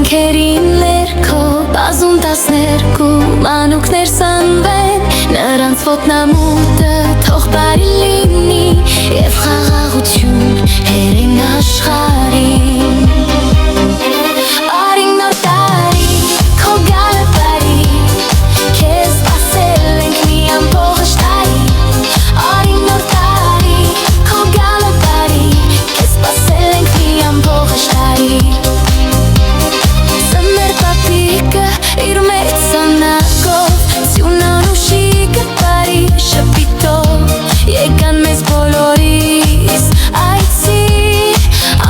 Քերիններ քո բազում 12 մանուկներ սանվեն նրանց ոտնամուտը թող բարի լինի և խաղաղություն հերեն աշխարհին Արին նոր տարի քո գալը բարի քեզ սպասել ենք մի ամբողջ տարի Արին նոր տարի քո գալը բարի քեզ սպասել ենք մի ամբողջ տարի Ir mezzanakov Sionanoushika pari shapitov Yegan mez boloris Aitsi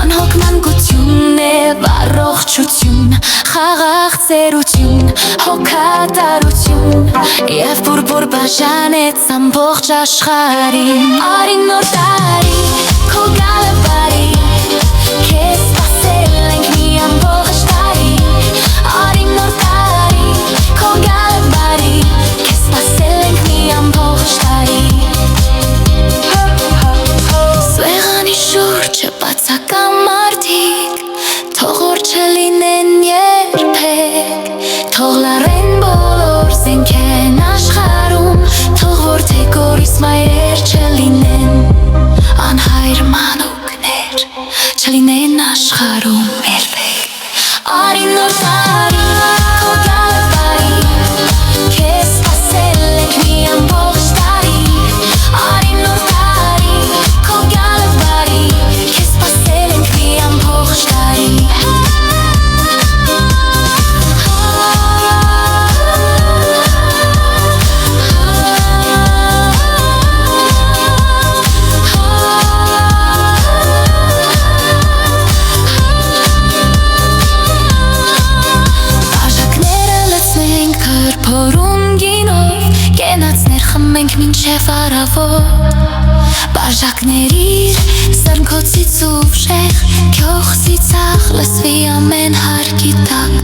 Anhok mangutun Varrochchutun Խաղաղձերություն Հոգատարություն Եվ բուրբուր բաժանեց ամբողջ աշխարհին Արին նոր տարի Քո գալը բարի Քեզ սպասել ենք մի ամբողջ տարի Արին նոր տարի Քո գալը բարի Քեզ սպասել ենք մի ամբողջ տարի Սվեղանի շուրջը բացական մարդիկ Թող որ չլինեն երբեք Թող լարեն բոլոր զենքեն աշխարհում Թող որ թե գորիս մայրեր չլինեն Անհայր մանուկներ չլինեն աշխարհում երբեք Արին նոր տարի Քո գալը բարի Քեզ սպասել ենք մի ամբողջ տարի Արին նոր տարի Քո գալը բարի Քեզ սպասել ենք մի ամբողջ տարի Մենք մինչև առավոտ Բաժակներիր սրնքոցից ուժեղ Քյոխ ծիծաղ լսվի ամեն հարկի տակ